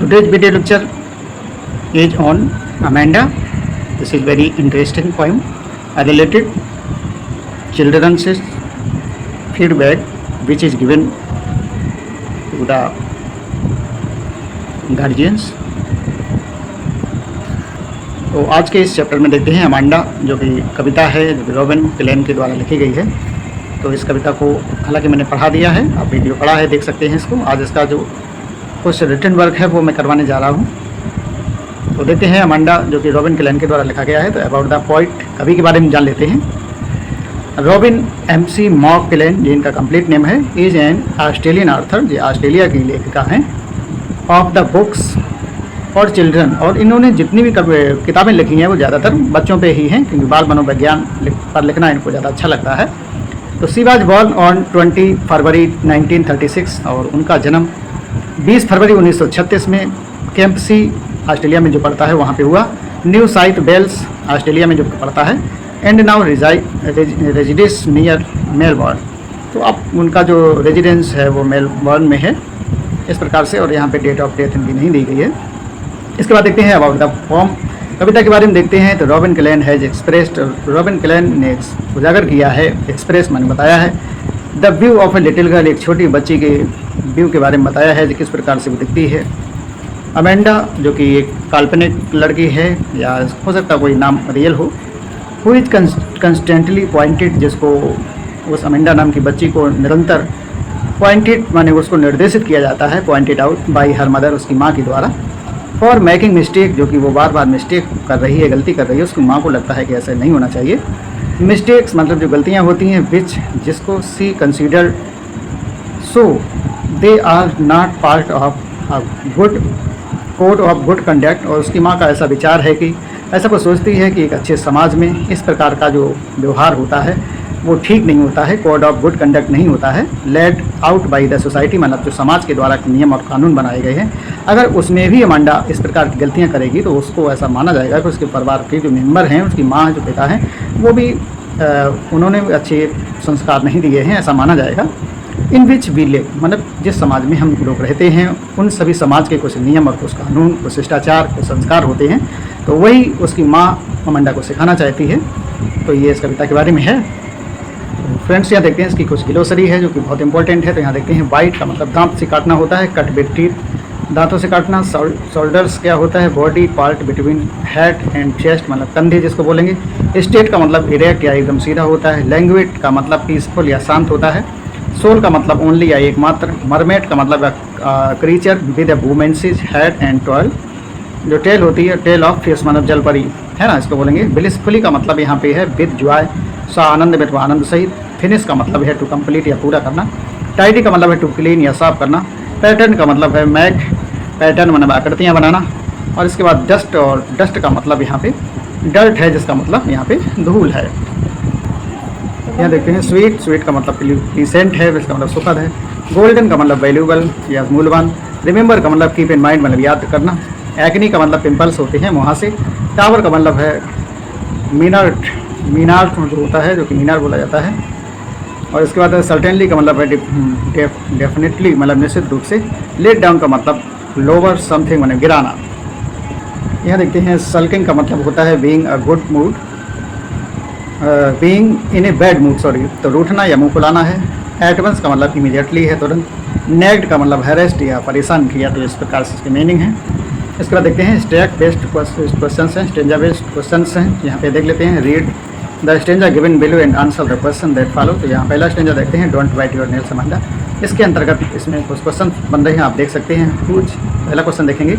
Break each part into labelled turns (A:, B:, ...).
A: Today's video lecture is on Amanda. This is very interesting poem. A related children's feedback which is given to the guardians. तो आज के इस chapter में देखते हैं Amanda, जो कि कविता है जो कि रॉबिन क्लेन के द्वारा लिखी गई है। तो इस कविता को हालांकि मैंने पढ़ा दिया है, आप वीडियो पढ़ा है, देख सकते हैं इसको। आज इसका जो कुछ रिटन वर्क है वो मैं करवाने जा रहा हूँ। तो देखते हैं अमांडा, जो कि रॉबिन क्लेन के द्वारा लिखा गया है। तो अबाउट द पोइट, कवि के बारे में जान लेते हैं। रॉबिन MC मॉक क्लेन, जिनका कंप्लीट नेम है, इज एन ऑस्ट्रेलियन ऑथर, जो ऑस्ट्रेलिया की लेखिका हैं, ऑफ द बुक्स और चिल्ड्रन। और इन्होंने जितनी भी किताबें लिखी हैं वो ज़्यादातर बच्चों पे ही हैं, क्योंकि बाल मनोविज्ञान पर लिखना इनको ज़्यादा अच्छा लगता है। तो शी वाज बॉर्न ऑन 20 फरवरी 1936, और उनका जन्म 20 फरवरी 1936 में कैंपसी ऑस्ट्रेलिया में जो पड़ता है वहाँ पे हुआ। न्यू साउथ वेल्स ऑस्ट्रेलिया में जो पड़ता है। And now residence near Melbourne. तो अब उनका जो रेजिडेंस है वो मेलबर्न में है, इस प्रकार से। और यहाँ पे डेट ऑफ डेथ इनकी नहीं दी गई है। इसके बाद देखते हैं अबाउट द पोम, कविता के बारे में देखते हैं। तो Robin Klein has expressed, Robin Klein ने उजागर किया है, एक्सप्रेस मैंने बताया है, the view of a little girl, एक छोटी बच्ची के व्यू के बारे में बताया है, किस प्रकार से वो दिखती है। अमेंडा, जो कि एक काल्पनिक लड़की है, या हो सकता कोई नाम रियल हो, हु इज कंस्टेंटली पॉइंटेड, जिसको उस अमेंडा नाम की बच्ची को निरंतर पॉइंटेड माने उसको निर्देशित किया जाता है, pointed out by her mother, उसकी माँ की द्वारा। फॉर मेकिंग मिस्टेक, जो कि वो बार बार मिस्टेक कर रही है, गलती कर रही है, उसकी माँ को लगता है कि ऐसा नहीं होना चाहिए। मिस्टेक्स मतलब जो गलतियाँ होती हैं, विच जिसको she considered so they are not part of good code of good conduct. और उसकी माँ का ऐसा विचार है कि ऐसा वो सोचती है कि एक अच्छे समाज में इस प्रकार का जो व्यवहार होता है वो ठीक नहीं होता है, कोड ऑफ गुड कंडक्ट नहीं होता है। Laid out by the society, मतलब जो समाज के द्वारा नियम और कानून बनाए गए हैं, अगर उसमें भी अमांडा इस प्रकार की गलतियां करेगी तो उसको ऐसा माना जाएगा कि उसके परिवार के जो मेंबर हैं, उसकी माँ जो पिता हैं, वो भी उन्होंने अच्छे संस्कार नहीं दिए हैं, ऐसा माना जाएगा। इन विच वी लिव, मतलब जिस समाज में हम लोग रहते हैं, उन सभी समाज के कुछ नियम और कुछ कानून, कुछ शिष्टाचार, कुछ संस्कार होते हैं, तो वही उसकी माँ अमांडा को सिखाना चाहती है। तो ये इस कविता के बारे में है। फ्रेंड्स, यहाँ देखते हैं इसकी कुछ ग्लोसरी है जो कि बहुत इंपॉर्टेंट है। तो यहाँ देखते हैं बाइट का मतलब दांत से काटना होता है, कट विद टीथ, दांतों से काटना। शोल्डर्स क्या होता है, body part between head and chest, मतलब कंधे जिसको बोलेंगे। स्टेट का मतलब इरेक्ट या एकदम सीधा होता है। लैंग्वेज का मतलब पीसफुल या शांत होता है। सोल का मतलब ओनली या एकमात्र। मरमेड का मतलब creature with a women's head and tail. जो टेल होती है, टेल ऑफ फिश मतलब जल परी है ना, इसको बोलेंगे। ब्लिसफुली का मतलब यहाँ पे है विद जॉय, सा आनंद में, आनंद सहित। फिनिश का मतलब है टू कंप्लीट या पूरा करना। टाइडी का मतलब है टू क्लीन या साफ करना। पैटर्न का मतलब है मैक, पैटर्न मतलब आकृतियाँ बनाना। और इसके बाद डस्ट, और डस्ट का मतलब यहाँ पे डर्ट है, जिसका मतलब यहाँ पे धूल है। यहाँ देखते हैं स्वीट, स्वीट का मतलब प्लीसेंट है, इसका मतलब सुखद है। गोल्डन का मतलब वैल्यूबल या मूल्यवान। रिमेंबर का मतलब कीप इन माइंड, मतलब याद करना। एक्नी का मतलब पिंपल्स होते हैं वहाँ से। टावर का मतलब है मीनार्ट, मीनार जो होता है, जो कि मीनार बोला जाता है। और इसके बाद सर्टेनली का मतलब है डेफिनेटली, मतलब निश्चित रूप से। लेट डाउन का मतलब लोअर समथिंग, मतलब गिराना। यहाँ देखते हैं सल्किंग का मतलब होता है being a good mood, being in a bad mood, sorry, तो रूठना या मुँह फुलाना है। एटवंस का मतलब इमीडिएटली है, तुरंत। नेग्ड का मतलब हैरेस्ट या परेशान किया, तो इस प्रकार से इसकी मीनिंग है। इसके बाद देखते हैं स्टैक बेस्ड क्वेश्चन हैं, स्टेंजा बेस्ड क्वेश्चन हैं। यहाँ पे देख लेते हैं। Read the stanza given below and answer the question that follow. तो यहाँ पहला स्टेंजा देखते हैं, don't bite your nails Amanda. इसके अंतर्गत इसमें कुछ क्वेश्चन बन रहे हैं, आप देख सकते हैं। हुज, पहला क्वेश्चन देखेंगे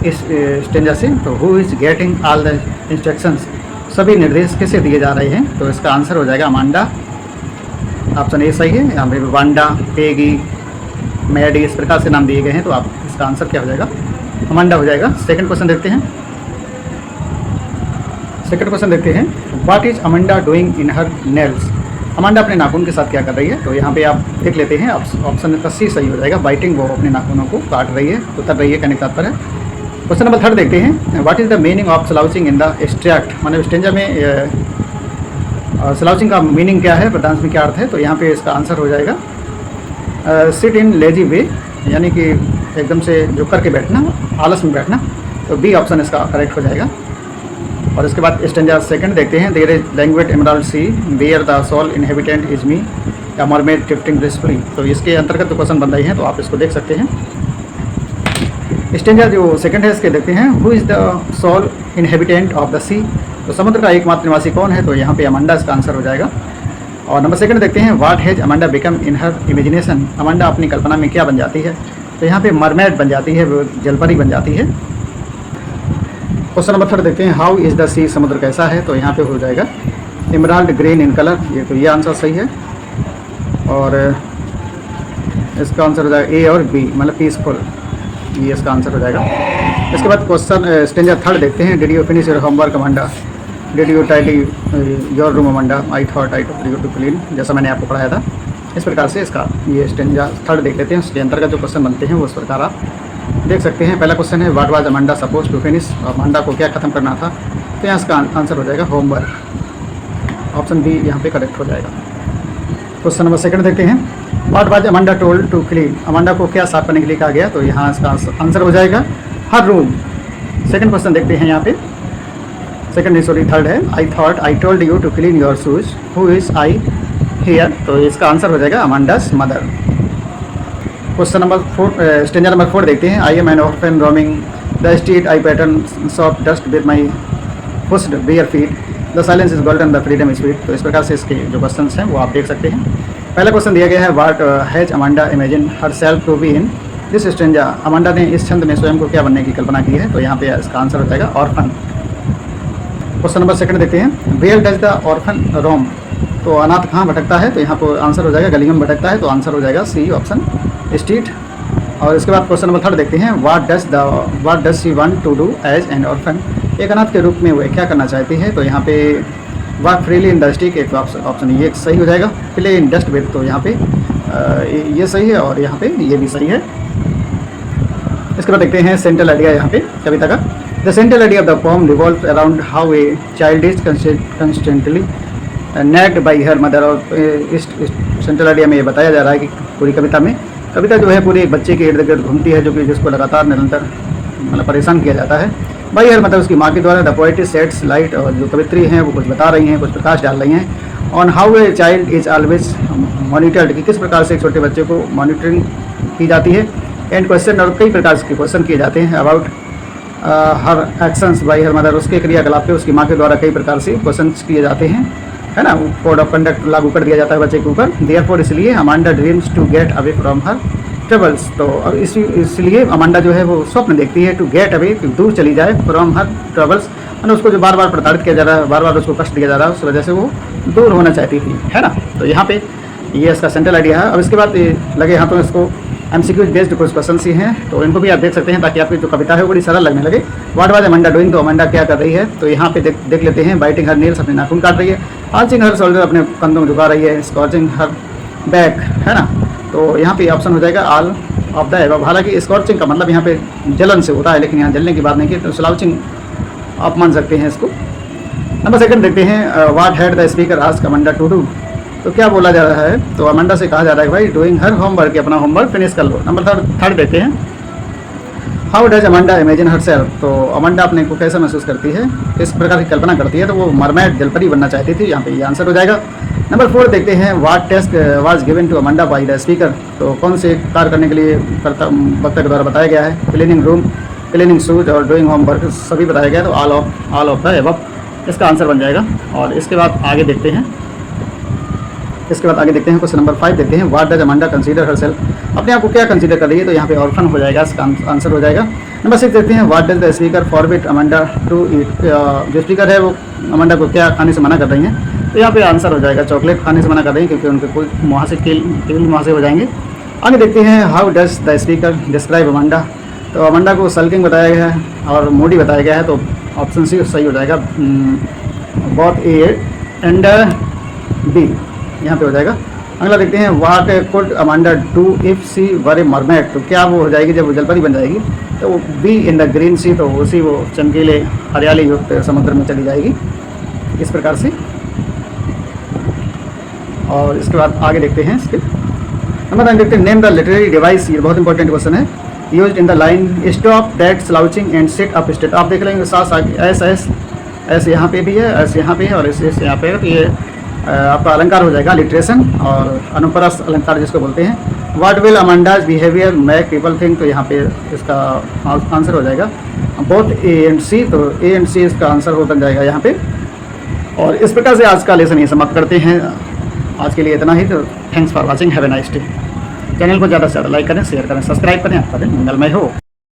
A: इस स्टेंजा से। तो who is getting all the instructions, सभी निर्देश किसे दिए जा रहे हैं। तो इसका आंसर हो जाएगा अमांडा, ऑप्शन ए सही है। यहाँ पे वांडा, पेगी, मैडी, इस प्रकार से नाम दिए गए हैं, तो आप इसका आंसर क्या हो जाएगा, अमांडा हो जाएगा। सेकंड क्वेश्चन देखते हैं। सेकंड क्वेश्चन देखते हैं, what is Amanda doing in her nails, Amanda अपने नाखून के साथ क्या कर रही है। तो यहाँ पे आप देख लेते हैं, ऑप्शन का सी सही हो जाएगा। बाइटिंग, वो अपने नाखूनों को काट रही है, उतर रही है, कहने का तात्पर्य है। क्वेश्चन नंबर 3 देखते हैं, what is the meaning of slouching in the स्ट्रैक्ट, मतलब स्टेंजा में स्लाउचिंग का मीनिंग क्या है, पदांश में क्या अर्थ है। तो यहाँ पे इसका आंसर हो जाएगा सिट इन लेजी वे, यानी कि एकदम से झुक करके बैठना, आलस में बैठना, तो बी ऑप्शन इसका करेक्ट हो जाएगा। और इसके बाद स्टेंजा सेकंड देखते हैं। There is language emerald sea where the sole inhabitant is me या मरमेड ड्रिफ्टिंग ग्रेसफुली। तो इसके अंतर्गत तो क्वेश्चन बन रही हैं, तो आप इसको देख सकते हैं। स्टेंजा जो सेकंड है इसके देखते हैं। Who is the sole inhabitant of the sea. तो समुद्र का एकमात्र निवासी कौन है, तो यहाँ पे अमांडा इसका आंसर हो जाएगा। और नंबर सेकंड देखते हैं। What has Amanda become in her imagination. Amanda अपनी कल्पना में क्या बन जाती है, तो यहाँ पे मरमेड बन जाती है, वो जलपरी बन जाती है। क्वेश्चन नंबर थर्ड देखते हैं। हाउ इज़ द सी। समुद्र कैसा है, तो यहाँ पे हो जाएगा एमराल्ड ग्रीन इन कलर। ये तो ये आंसर सही है। और इसका आंसर हो जाएगा ए और बी, मतलब पीसफुल, ये इसका आंसर हो जाएगा। इसके बाद क्वेश्चन स्टेंजा थर्ड देखते हैं। Did you finish your homework Amanda, did you tidy your room Amanda, I thought I to you to clean, जैसा मैंने आपको पढ़ाया था। इस प्रकार से इसका ये स्टेंजा थर्ड देख लेते हैं। उसके अंतर्गत जो क्वेश्चन बनते हैं वो इस प्रकार आप देख सकते हैं। पहला क्वेश्चन है what was Amanda suppose to finish. Amanda को क्या खत्म करना था, तो यहाँ इसका आंसर हो जाएगा होमवर्क। ऑप्शन बी यहाँ पे करेक्ट हो जाएगा। क्वेश्चन नंबर सेकंड देखते हैं। What was Amanda told to clean. Amanda को क्या साफ करने के लिए कहा गया, तो यहाँ इसका आंसर हो जाएगा हर रूम। सेकंड क्वेश्चन देखते हैं यहाँ पे। सेकंड सॉरी थर्ड है। I thought I told you to clean your shoes, who is I here. तो इसका आंसर हो जाएगा Amanda's mother. Question number four stanza number 4 देखते हैं। I am an orphan roaming the street, I pattern soft dust with my first bare feet, the silence is golden the freedom is sweet. तो इस प्रकार से इसके जो question हैं वो आप देख सकते हैं। पहला क्वेश्चन दिया गया है what has Amanda imagine herself to be in this stanza. Amanda ने इस छंद में स्वयं को क्या बनने की कल्पना की है, तो यहाँ पे इसका आंसर हो जाएगा ऑर्फन। क्वेश्चन नंबर सेकंड देखते हैं। वेयर डज द ऑर्फन रोम। तो अनाथ कहाँ भटकता है, तो यहाँ पर आंसर हो जाएगा गलिंगम भटकता है, तो आंसर हो जाएगा सी ऑप्शन स्ट्रीट। और इसके बाद क्वेश्चन नंबर थर्ड देखते हैं। What does she want to do as an orphan. एक अनाथ के रूप में वह क्या करना चाहती है, तो यहाँ पे walk freely in the street, एक ऑप्शन ये सही हो जाएगा। प्ले इन डस्ट विद, तो यहाँ पे ये सही है और यहाँ पे ये भी सही है। इसके बाद देखते हैं सेंट्रल आइडिया यहाँ पे कविता का। The central idea of the poem revolve around how a child is constantly nagged by her mother. और इस सेंट्रल आइडिया में ये बताया जा रहा है कि पूरी कविता जो है पूरे एक बच्चे के इर्द गिर्द घूमती है, जो कि जिसको लगातार निरंतर मतलब परेशान किया जाता है बाई हर मतलब उसकी माँ के द्वारा। द पोएट सेट्स लाइट, और जो कवित्री हैं वो कुछ बता रही हैं, कुछ प्रकाश डाल रही हैं on how a child is always monitored, कि किस प्रकार से एक छोटे बच्चे को मॉनिटरिंग की जाती है। एंड क्वेश्चन, और कई प्रकार के क्वेश्चन किए जाते हैं about her actions by her mother. उसके क्रियाकलाप पे उसकी माँ के द्वारा कई प्रकार से क्वेश्चन किए जाते हैं, है ना। कोड ऑफ कंडक्ट लागू कर दिया जाता है बच्चे के ऊपर। देयरफॉर इसलिए Amanda dreams to get away from her troubles. तो अब इसलिए अमांडा जो है वो स्वप्न देखती है टू गेट अवे, दूर चली जाए, फ्रॉम हर ट्रबल्स, यानी उसको जो बार बार प्रताड़ित किया जा रहा है, बार बार उसको कष्ट दिया जा रहा है, उस वजह से वो दूर होना चाहती थी, है ना। तो यहाँ पे ये इसका सेंट्रल आइडिया है। अब इसके बाद लगे हाथों इसको एमसीक्यू बेस्ड कुछ क्वेश्चन ही हैं, तो इनको भी आप देख सकते हैं ताकि आपकी जो कविता है वो बड़ी सरल लगने लगे। व्हाट वाज अमांडा डूइंग, तो अमांडा क्या कर रही है, तो यहाँ पे देख लेते हैं। बाइटिंग हर नील्स, अपने नाखून काट रही है। आर्चिंग हर शोल्डर, अपने कंधों में झुका रही है। स्कॉचिंग हर बैक, है ना। तो यहाँ पे ऑप्शन हो जाएगा ऑल ऑफ द एबव। हालांकि स्कॉचिंग का मतलब यहाँ पे जलन से होता है, लेकिन यहाँ जलने की बात नहीं की, तो स्लाउचिंग आप मान सकते हैं इसको। नंबर सेकंड देखते हैं। What had the speaker asked Amanda to do, तो क्या बोला जा रहा है, तो अमांडा से कहा जा रहा है कि भाई डूइंग हर होमवर्क, अपना होमवर्क फिनिश कर लो। नंबर थर्ड देखते हैं। How does Amanda imagine her self, तो अमांडा अपने को कैसे महसूस करती है, किस प्रकार की कल्पना करती है, तो वो मरमेड जलपरी बनना चाहती थी, यहाँ पे ये आंसर हो जाएगा। नंबर 4 देखते हैं। What task was given to Amanda by the speaker, तो कौन से कार्य करने के लिए वक्ता के द्वारा बताया गया है। क्लीनिंग रूम, क्लीनिंग शूज और डूइंग होमवर्क सभी बताया गया, तो ऑल ऑफ द एबव इसका आंसर बन जाएगा। और इसके बाद आगे देखते हैं। क्वेश्चन नंबर 5 देखते हैं। What does Amanda consider her self, अपने आप को क्या कंसीडर कर रही है, तो यहाँ पे ऑर्फन हो जाएगा, इसका आंसर हो जाएगा। नंबर 6 देखते हैं। What does the speaker forbid Amanda to eat, जो स्पीकर है वो अमांडा को क्या खाने से मना कर रही हैं, तो यहाँ पे आंसर हो जाएगा चॉकलेट खाने से मना कर रही हैं, क्योंकि उनके कोई मुँह से कील मुँह से हो जाएंगे। आगे देखते हैं। How does the speaker describe Amanda, तो अमांडा को सल्किंग बताया गया है और मूडी बताया गया है, तो ऑप्शन सी सही हो जाएगा। बोथ ए एंड बी यहाँ पे हो जाएगा। अगला देखते हैं। What could Amanda do if she were a mermaid, तो क्या वो हो जाएगी जब वो जलपरी बन जाएगी, तो वो बी इन द ग्रीन सी, तो उसी वो चमकीले हरियाली युक्त समुद्र में चली जाएगी, इस प्रकार से। और इसके बाद आगे देखते हैं। इसके नंबर 9 देखते हैं। नेम द लिटरेरी डिवाइस, ये बहुत इंपॉर्टेंट क्वेश्चन है। Use in the line stop that slouching and sit up state. आप देख लेंगे साथ साथ एस एस ऐसे यहाँ पे भी है, ऐसे यहाँ पे है और ऐसे ऐसे यहाँ पे है। तो ये आपका अलंकार हो जाएगा लिटरेशन और अनुप्रास अलंकार जिसको बोलते हैं। What will Amanda's behaviour make people think, तो यहाँ पे इसका आंसर हो जाएगा बोथ ए एंड सी। तो ए एंड सी इसका आंसर हो बन जाएगा यहाँ पे। और इस प्रकार से आज का लेसन ये समाप्त करते हैं। आज के लिए इतना ही। तो thanks for watching, have a nice day. Channel को ज़्यादा से ज़्यादा लाइक करें, शेयर करें, सब्सक्राइब करें। आपका दिन मंगलमय हो।